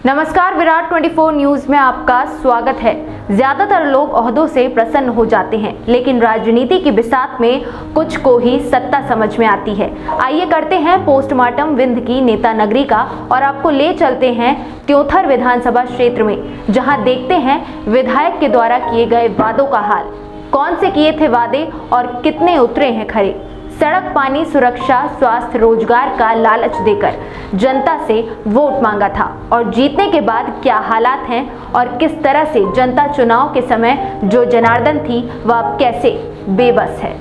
नमस्कार, विराट 24 न्यूज में आपका स्वागत है। ज्यादातर लोग ओहदों से प्रसन्न हो जाते हैं, लेकिन राजनीति की बिसात में कुछ को ही सत्ता समझ में आती है। आइए करते हैं पोस्टमार्टम विंध्य की नेता नगरी का और आपको ले चलते हैं त्योंथर विधानसभा क्षेत्र में, जहां देखते हैं विधायक के द्वारा किए गए वादों का हाल। कौन से किए थे वादे और कितने उतरे हैं खरे। सड़क, पानी, सुरक्षा, स्वास्थ्य, रोजगार का लालच देकर जनता से वोट मांगा था और जीतने के बाद क्या हालात हैं और किस तरह से जनता चुनाव के समय जो जनार्दन थी वह अब कैसे बेबस है।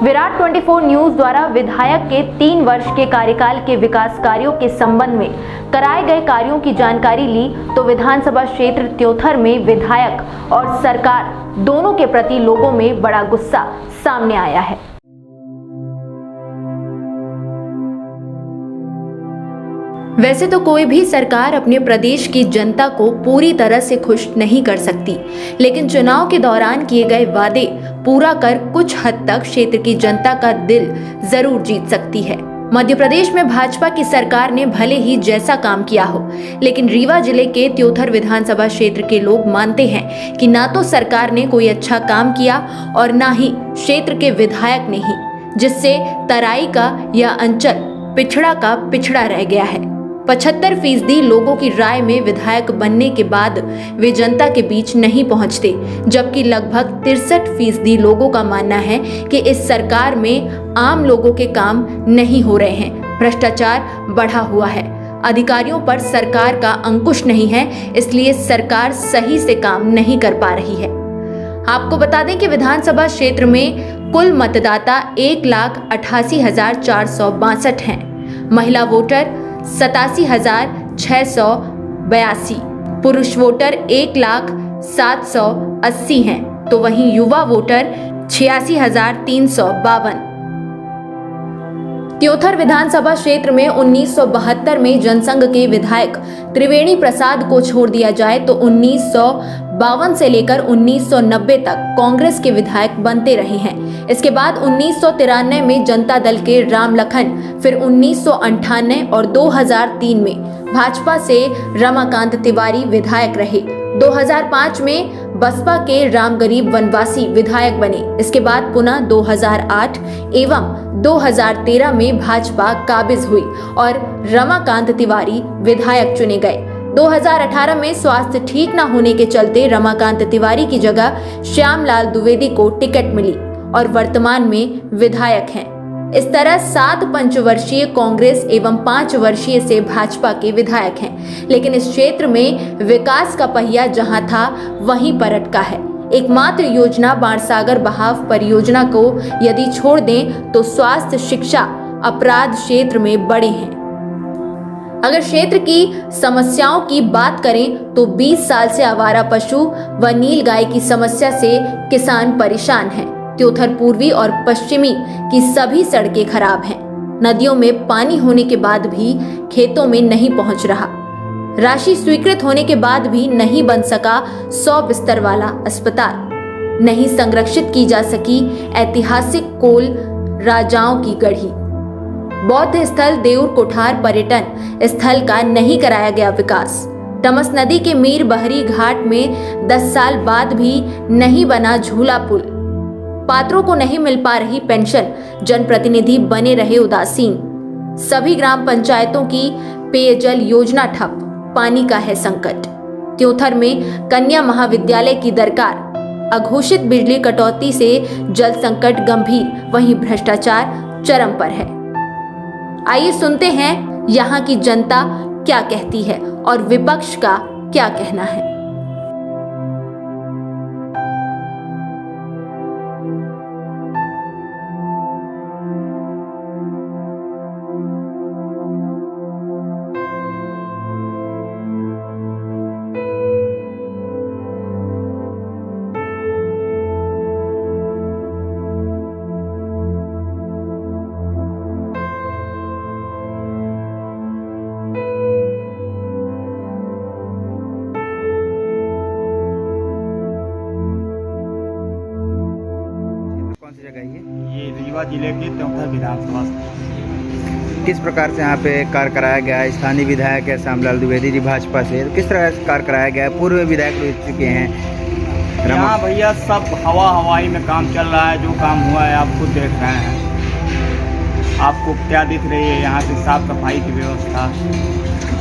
विराट 24 न्यूज द्वारा विधायक के 3 वर्ष के कार्यकाल के विकास कार्यों के संबंध में कराए गए कार्यों की जानकारी ली तो विधानसभा क्षेत्र त्योंथर में विधायक और सरकार दोनों के प्रति लोगों में बड़ा गुस्सा सामने आया है। वैसे तो कोई भी सरकार अपने प्रदेश की जनता को पूरी तरह से खुश नहीं कर सकती, लेकिन चुनाव के दौरान किए गए वादे पूरा कर कुछ हद तक क्षेत्र की जनता का दिल जरूर जीत सकती है। मध्य प्रदेश में भाजपा की सरकार ने भले ही जैसा काम किया हो, लेकिन रीवा जिले के त्योंथर विधानसभा क्षेत्र के लोग मानते हैं कि ना तो सरकार ने कोई अच्छा काम किया और ना ही क्षेत्र के विधायक ने ही, जिससे तराई का यह अंचल पिछड़ा का पिछड़ा रह गया है। 75% लोगों की राय में विधायक बनने के बाद वे जनता के बीच नहीं पहुंचते, जबकि लगभग 63% लोगों का मानना है कि इस सरकार में आम लोगों के काम नहीं हो रहे हैं। भ्रष्टाचार बढ़ा हुआ है, अधिकारियों पर सरकार का अंकुश नहीं है, इसलिए सरकार सही से काम नहीं कर पा रही है। आपको बता दें कि विधानसभा क्षेत्र में कुल मतदाता 1,88,462 हैं। महिला वोटर 87,682, पुरुष वोटर 1,07,80 हैं, तो वहीं युवा वोटर 86,352। त्योंथर विधानसभा क्षेत्र में 1972 में जनसंघ के विधायक त्रिवेणी प्रसाद को छोड़ दिया जाए तो 1952 से लेकर 1990 तक कांग्रेस के विधायक बनते रहे हैं। इसके बाद 1993 में जनता दल के राम लखन, फिर 1998 और 2003 में भाजपा से रमाकांत तिवारी विधायक रहे। 2005 में बसपा के राम गरीब वनवासी विधायक बने। इसके बाद पुनः 2008 एवं 2013 में भाजपा काबिज हुई और रमाकांत तिवारी विधायक चुने गए। 2018 में स्वास्थ्य ठीक न होने के चलते रमाकांत तिवारी की जगह श्यामलाल द्विवेदी को टिकट मिली और वर्तमान में विधायक हैं। इस तरह 7 पंचवर्षीय कांग्रेस एवं 5 वर्षीय से भाजपा के विधायक हैं, लेकिन इस क्षेत्र में विकास का पहिया जहां था वहीं पर अटका है। एकमात्र योजना बाणसागर बहाव परियोजना को यदि छोड़ दें तो स्वास्थ्य, शिक्षा, अपराध क्षेत्र में बड़े हैं। अगर क्षेत्र की समस्याओं की बात करें तो 20 साल से आवारा पशु व नीलगाय की समस्या से किसान परेशान हैं। त्योंथर पूर्वी और पश्चिमी की सभी सड़कें खराब हैं। नदियों में पानी होने के बाद भी खेतों में नहीं पहुंच रहा। राशि स्वीकृत होने के बाद भी नहीं बन सका 100 बिस्तर वाला अस्पताल। नहीं संरक्षित की जा सकी ऐतिहासिक कोल राजाओं की गढ़ी। बौद्ध स्थल देऊर कोठार पर्यटन स्थल का नहीं कराया गया विकास। टमस नदी के मीर बहरी घाट में 10 साल बाद भी नहीं बना झूला पुल। पात्रों को नहीं मिल पा रही पेंशन, जनप्रतिनिधि बने रहे उदासीन। सभी ग्राम पंचायतों की पेयजल योजना ठप, पानी का है संकट। त्योंथर में कन्या महाविद्यालय की दरकार। अघोषित बिजली कटौती से जल संकट गंभीर, वहीं भ्रष्टाचार चरम पर है। आइए सुनते हैं यहाँ की जनता क्या कहती है और विपक्ष का क्या कहना है। ये रीवा जिले के त्योंथर विधानसभा। किस प्रकार से यहाँ पे कार्य कराया गया है? स्थानीय विधायक है श्यामलाल द्विवेदी जी भाजपा से, किस तरह से कार्य कराया गया है? पूर्व विधायक रह चुके हैं। यहाँ भैया सब हवाई में काम चल रहा है। जो काम हुआ है आप खुद देख रहे हैं। आपको क्या दिख रही है यहाँ की साफ सफाई की व्यवस्था,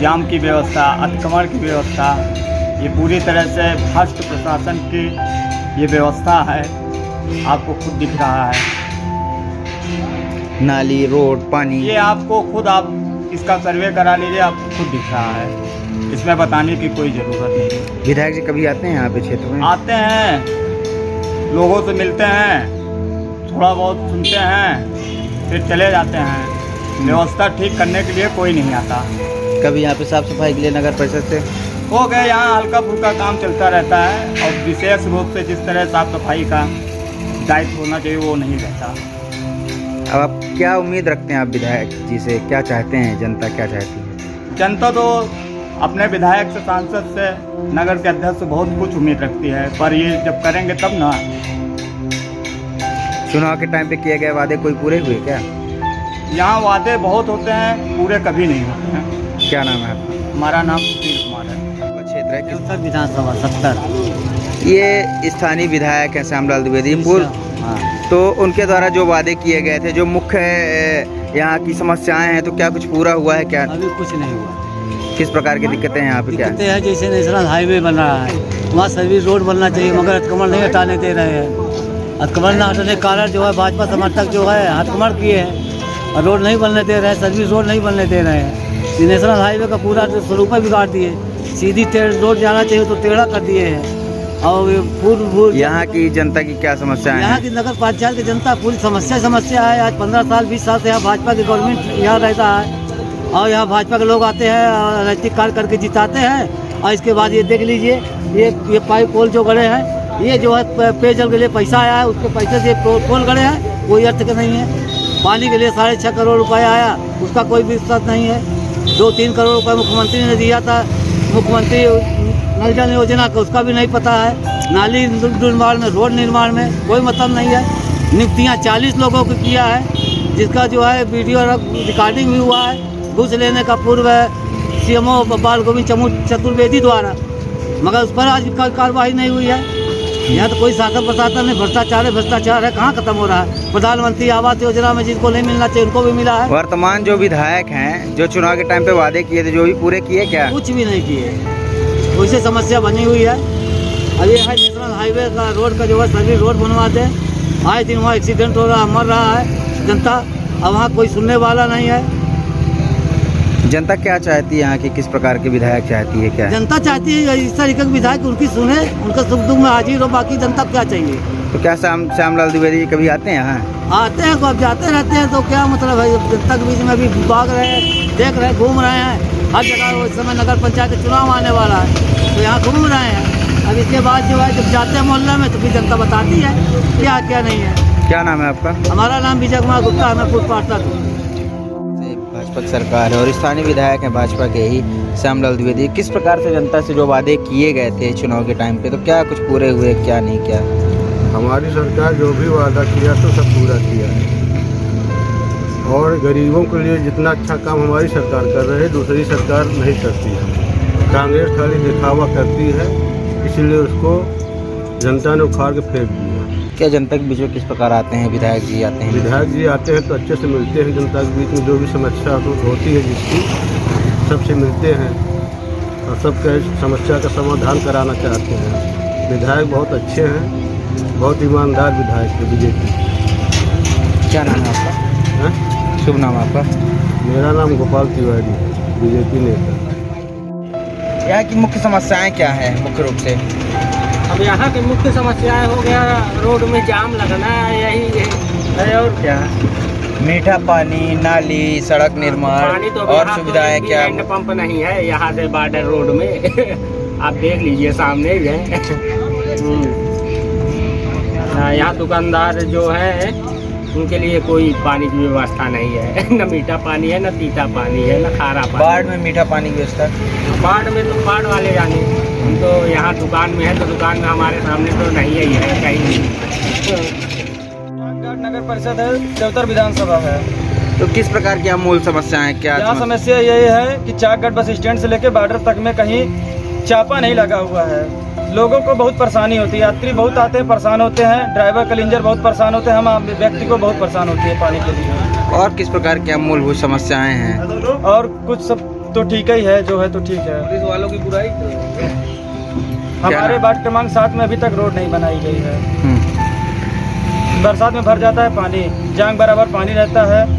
जाम की व्यवस्था, अतिक्रमण की व्यवस्था, ये पूरी तरह से भ्रष्ट प्रशासन की ये व्यवस्था है। आपको खुद दिख रहा है। नाली, रोड, पानी, ये आपको खुद आप इसका सर्वे करा लीजिए, आपको खुद दिख रहा है। इसमें बताने की कोई ज़रूरत नहीं है। विधायक जी कभी आते हैं यहाँ पे क्षेत्र में? आते हैं, लोगों से मिलते हैं, थोड़ा बहुत सुनते हैं, फिर चले जाते हैं। व्यवस्था ठीक करने के लिए कोई नहीं आता। कभी यहाँ पे साफ सफाई के लिए नगर परिषद से हो गए, यहाँ हल्का फुल्का काम चलता रहता है। और विशेष रूप से जिस तरह साफ सफाई का दायित्व होना चाहिए वो नहीं रहता। अब आप क्या उम्मीद रखते हैं? आप विधायक जी से क्या चाहते हैं? जनता क्या चाहती है? जनता तो अपने विधायक से, सांसद से, नगर के अध्यक्ष से बहुत कुछ उम्मीद रखती है, पर ये जब करेंगे तब ना। चुनाव के टाइम पे किए गए वादे कोई पूरे हुए क्या? यहाँ वादे बहुत होते हैं, पूरे कभी नहीं होते हैं। क्या नाम है आपका? हमारा नाम सुशील कुमार है। क्षेत्र है उत्तर विधानसभा 70। ये स्थानीय विधायक हैं श्यामलाल द्विवेदी पूर्व, तो उनके द्वारा जो वादे किए गए थे, जो मुख्य यहाँ की समस्याएं हैं, तो क्या कुछ पूरा हुआ है क्या? अभी कुछ नहीं हुआ। किस प्रकार की दिक्कतें हैं यहाँ पे? क्या दिक्कतें हैं, जैसे नेशनल हाईवे बन रहा है, वहाँ सर्विस रोड बनना चाहिए, मगर अतिक्रमण नहीं हटाने दे रहे हैं। अतिक्रमण न हटाने के कारण जो है भाजपा समर्थक जो है अतिक्रमण किए हैं और रोड नहीं बनने दे रहे हैं, सर्विस रोड नहीं बनने दे रहे हैं। ये नेशनल हाईवे का पूरा स्वरूप बिगाड़ दिए। सीधी रोड जाना चाहिए तो टेढ़ा कर दिए हैं। और पूर्व यहाँ की जनता की क्या समस्या है? यहाँ की नगर पंचायत की जनता पूरी समस्या है। आज 15 साल 20 साल से यहाँ भाजपा की गवर्नमेंट यहाँ रहता है और यहाँ भाजपा के लोग आते हैं और राजनीतिक कार्य करके जिताते हैं। और इसके बाद ये देख लीजिए, ये पाइप पोल जो गड़े हैं, ये जो है पेयजल के लिए पैसा आया है, उसके पैसे से पोल गड़े हैं, कोई अर्थ का नहीं है। पानी के लिए 6.5 करोड़ रुपये आया, उसका कोई विश्वास नहीं है। 2-3 करोड़ रुपये मुख्यमंत्री ने दिया था, मुख्यमंत्री नल जल योजना का, उसका भी नहीं पता है। नाली निर्माण में, रोड निर्माण में कोई मतलब नहीं है। नियुक्तियाँ 40 लोगों को किया है, जिसका जो है वीडियो रिकॉर्डिंग भी हुआ है घूस लेने का पूर्व CMO बाल गोविंद चतुर्वेदी द्वारा, मगर उस पर आज कार्रवाई नहीं हुई है। यहाँ तो कोई शासन प्रशासन नहीं, भ्रष्टाचार है। कहाँ खत्म हो रहा है? प्रधानमंत्री आवास योजना में जिनको नहीं मिलना चाहिए उनको भी मिला है। वर्तमान जो विधायक हैं, जो चुनाव के टाइम पे वादे किए थे, जो भी पूरे किए क्या? कुछ भी नहीं किए। वैसे समस्या बनी हुई है। अभी है नेशनल हाईवे का रोड का जो है सर्विस रोड बनवा दे। आए दिन वहाँ एक्सीडेंट हो रहा, मर रहा है जनता। अब वहाँ कोई सुनने वाला नहीं है। जनता क्या चाहती है? यहाँ की किस प्रकार के विधायक चाहती है? क्या जनता चाहती है इस तरीके के विधायक उनकी सुने, उनका सुख दुख में हाजिर हो। बाकी जनता क्या चाहिए? तो क्या श्यामलाल द्विवेदी कभी आते हैं यहाँ? आते हैं, अब जाते रहते हैं, तो क्या मतलब है? जनता के बीच में अभी भाग रहे हैं, देख रहे हैं, घूम रहे हैं हर जगह। इस समय नगर पंचायत का चुनाव आने वाला है, तो यहाँ घूम रहे हैं। अब इसके बाद जो है जब जाते हैं मोहल्ला में, तो फिर जनता बताती है क्या क्या नहीं है। क्या नाम है आपका? हमारा नाम विजय कुमार गुप्ता है, मैं पार्षद हूँ। भाजपा की सरकार है और स्थानीय विधायक हैं भाजपा के ही श्यामलाल द्विवेदी। किस प्रकार से जनता से जो वादे किए गए थे चुनाव के टाइम पे, तो क्या कुछ पूरे हुए, क्या नहीं किया? हमारी सरकार जो भी वादा किया तो सब पूरा किया है। और गरीबों के लिए जितना अच्छा काम हमारी सरकार कर रही है, दूसरी सरकार नहीं करती है। कांग्रेस खाली दिखावा करती है, इसीलिए उसको जनता ने उखाड़ के फेंक दिया। क्या जनता के बीच में किस प्रकार आते हैं विधायक जी? आते हैं विधायक जी आते हैं तो अच्छे से मिलते हैं। जनता के बीच में जो भी समस्या होती है जिसकी, सबसे मिलते हैं और सबके समस्या का समाधान कराना चाहते हैं। विधायक बहुत अच्छे हैं, बहुत ईमानदार विधायक है बीजेपी। क्या नाम है आपका? शुभ नाम आपका? मेरा नाम गोपाल तिवारी है, बीजेपी नेता। यहाँ की मुख्य समस्याएं क्या हैं मुख्य रूप से? अब यहाँ की मुख्य समस्याएं हो गया, रोड में जाम लगना, यही है और क्या। मीठा पानी, नाली, सड़क निर्माण पानी तो और सुविधाएं क्या? हैंड पंप नहीं है यहाँ से बॉर्डर रोड में। आप देख लीजिए सामने ही है। यहाँ दुकानदार जो है उनके लिए कोई पानी की व्यवस्था नहीं है। न मीठा पानी है, न तीता पानी है, न खारा पानी। बाढ़ में मीठा पानी की व्यवस्था? बाढ़ में तो बाढ़ वाले जाने, हम तो यहाँ दुकान में है, तो दुकान में हमारे सामने तो नहीं है कहीं। नगर परिषद है, देवतर विधानसभा है। तो किस प्रकार की यहाँ मूल समस्याएं हैं, क्या यहाँ समस्या यही है कि चाकगढ़ बस स्टैंड से लेकर बॉर्डर तक में कहीं चापा नहीं लगा हुआ है। लोगों को बहुत परेशानी होती है, यात्री बहुत आते हैं, परेशान होते हैं, ड्राइवर कलिंजर बहुत परेशान होते हैं, हम व्यक्ति को बहुत परेशान होती है पानी के लिए। और किस प्रकार की यहाँ मूलभूत समस्याएं हैं? और कुछ सब तो ठीक ही है, जो है तो ठीक है। पुलिस वालों की बुराई हमारे वार्ड क्रमांक 7 में अभी तक रोड नहीं बनाई गई है। बरसात में भर जाता है पानी, जांग बराबर पानी रहता है,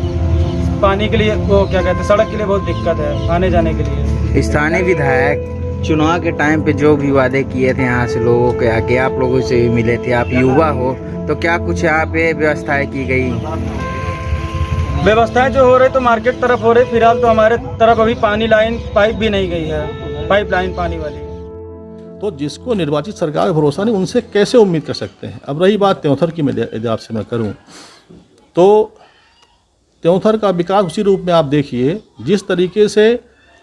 पानी के लिए वो क्या कहते हैं, सड़क के लिए बहुत दिक्कत है आने जाने के लिए। स्थानीय विधायक चुनाव के टाइम पे जो भी वादे किए थे यहाँ से लोगों के आगे, आप लोगों से भी मिले थे, आप युवा हो, तो क्या कुछ यहाँ पे व्यवस्थाएं की गई? व्यवस्थाएं जो हो रही तो मार्केट तरफ हो रही, फिलहाल तो हमारे तरफ अभी पानी लाइन पाइप भी नहीं गई है, पाइप लाइन पानी वाली। तो जिसको निर्वाचित सरकार पर भरोसा नहीं, उनसे कैसे उम्मीद कर सकते हैं। अब रही बात त्योंथर की, यदि आपसे मैं करूं तो त्योंथर का विकास उसी रूप में आप देखिए, जिस तरीके से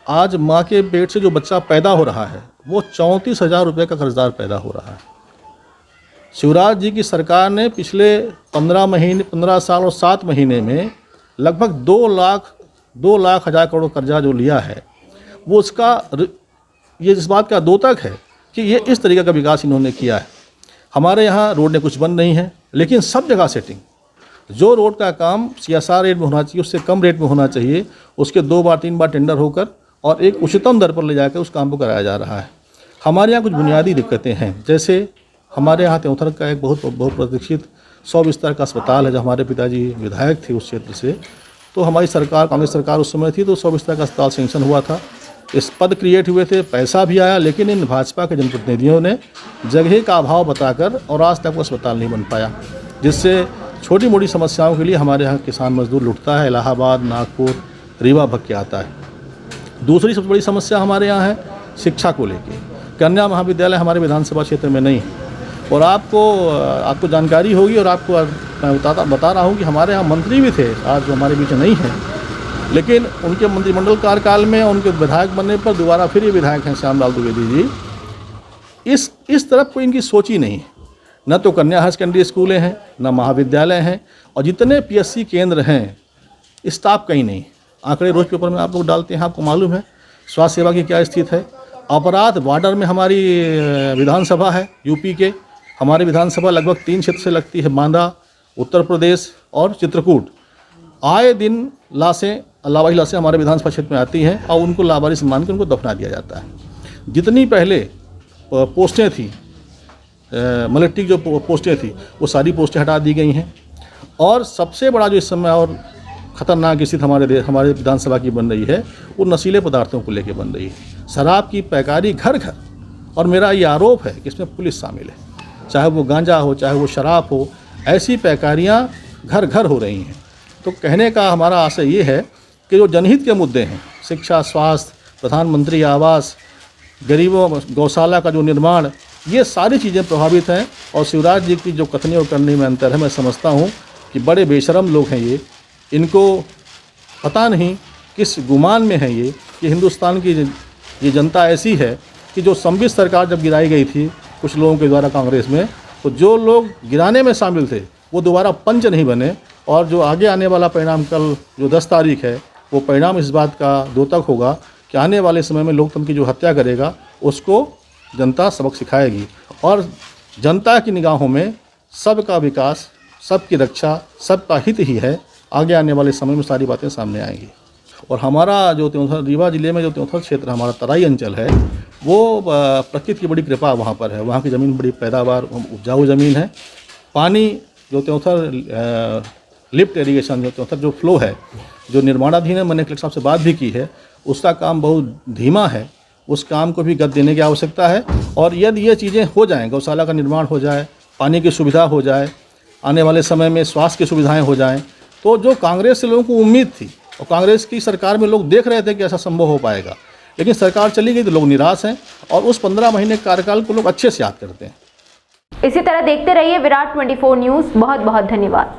आज माँ के पेट से जो बच्चा पैदा हो रहा है वो 34,000 रुपये का कर्जदार पैदा हो रहा है। शिवराज जी की सरकार ने पिछले 15 साल और 7 महीने में लगभग 2 लाख हजार करोड़ कर्जा जो लिया है, वो उसका ये इस बात का द्योतक है कि ये इस तरीके का विकास इन्होंने किया है। हमारे यहाँ रोड ने कुछ बन नहीं है, लेकिन सब जगह सेटिंग, जो रोड का काम CSR रेट में होना चाहिए उससे कम रेट में होना चाहिए, उसके 2 बार 3 बार टेंडर होकर और एक उच्चतम दर पर ले जाकर उस काम को कराया जा रहा है। हमारे यहाँ कुछ बुनियादी दिक्कतें हैं, जैसे हमारे यहाँ त्योंथर का एक बहुत प्रतीक्षित 100 बिस्तर का अस्पताल है। जब हमारे पिताजी विधायक थे उस क्षेत्र से, तो हमारी सरकार, कांग्रेस सरकार उस समय थी, तो 100 बिस्तर का अस्पताल सेंक्शन हुआ था, इस पद क्रिएट हुए थे, पैसा भी आया, लेकिन इन भाजपा के जनप्रतिनिधियों ने जगह का अभाव बताकर और आज तक वो अस्पताल नहीं बन पाया, जिससे छोटी मोटी समस्याओं के लिए हमारे यहाँ किसान मजदूर लुटता है, इलाहाबाद, नागपुर, रीवा भग के आता है। दूसरी सबसे बड़ी समस्या हमारे यहाँ है शिक्षा को लेके। कन्या महाविद्यालय हमारे विधानसभा क्षेत्र में नहीं, और आपको जानकारी होगी, और आपको मैं बता रहा हूँ कि हमारे यहाँ मंत्री भी थे, आज जो हमारे बीच नहीं हैं, लेकिन उनके मंत्रिमंडल कार्यकाल में उनके विधायक बनने पर दोबारा फिर ये विधायक हैं श्यामलाल द्विवेदी जी। इस तरफ कोई इनकी सोच ही नहीं है। न तो कन्या हायर सेकेंडरी स्कूलें हैं, न महाविद्यालय हैं, और जितने PSC केंद्र हैं स्टाफ कहीं नहीं। आंकड़े रोज पेपर में आप लोग डालते हैं, आपको मालूम है स्वास्थ्य सेवा की क्या स्थिति है। अपराध बॉर्डर में हमारी विधानसभा है यूपी के, हमारी विधानसभा लगभग 3 क्षेत्र से लगती है, बांदा, उत्तर प्रदेश और चित्रकूट। आए दिन लावारिस लाशें हमारे विधानसभा क्षेत्र में आती हैं और उनको लावारिस मान के उनको दफना दिया जाता है। जितनी पहले पोस्टें थी, मिलिट्री जो पोस्टें थी, वो सारी पोस्टें हटा दी गई हैं। और सबसे बड़ा जो इस समय और ख़तरनाक स्थिति हमारे विधानसभा की बन रही है, वो नशीले पदार्थों को लेकर बन रही है। शराब की पैकारी घर घर, और मेरा ये आरोप है कि इसमें पुलिस शामिल है, चाहे वो गांजा हो, चाहे वो शराब हो, ऐसी पैकारियाँ घर घर हो रही हैं। तो कहने का हमारा आशय ये है कि जो जनहित के मुद्दे हैं, शिक्षा, स्वास्थ्य, प्रधानमंत्री आवास, गरीबों गौशाला का जो निर्माण, ये सारी चीज़ें प्रभावित हैं। और शिवराज जी की जो कथनी और करनी में अंतर है, मैं समझता हूँ कि बड़े बेशरम लोग हैं ये, इनको पता नहीं किस गुमान में है ये कि हिंदुस्तान की ये जनता ऐसी है कि जो सम्मिश्र सरकार जब गिराई गई थी कुछ लोगों के द्वारा कांग्रेस में, तो जो लोग गिराने में शामिल थे वो दोबारा पंच नहीं बने। और जो आगे आने वाला परिणाम कल जो 10 तारीख है, वो परिणाम इस बात का द्योतक होगा कि आने वाले समय में लोकतंत्र की जो हत्या करेगा उसको जनता सबक सिखाएगी। और जनता की निगाहों में सबका विकास, सबकी रक्षा, सबका हित ही है। आगे आने वाले समय में सारी बातें सामने आएंगी। और हमारा जो त्योंथर, रीवा जिले में जो त्योंथर क्षेत्र हमारा तराई अंचल है, वो प्रकृति की बड़ी कृपा वहाँ पर है। वहाँ की ज़मीन बड़ी पैदावार, उपजाऊ ज़मीन है। पानी जो त्योंथर लिफ्ट इरीगेशन, जो त्योंथर जो फ्लो है, जो निर्माणाधीन है, मैंने कलेक्टर साहब से बात भी की है, उसका काम बहुत धीमा है। उस काम को भी गति देने की आवश्यकता है। और यदि ये चीज़ें हो जाएँ, गौशाला का निर्माण हो जाए, पानी की सुविधा हो जाए, आने वाले समय में स्वास्थ्य की सुविधाएँ हो जाएँ, तो जो कांग्रेस से लोगों को उम्मीद थी, और कांग्रेस की सरकार में लोग देख रहे थे कि ऐसा संभव हो पाएगा, लेकिन सरकार चली गई तो लोग निराश हैं। और उस 15 महीने के कार्यकाल को लोग अच्छे से याद करते हैं। इसी तरह देखते रहिए विराट 24 न्यूज़। बहुत बहुत धन्यवाद।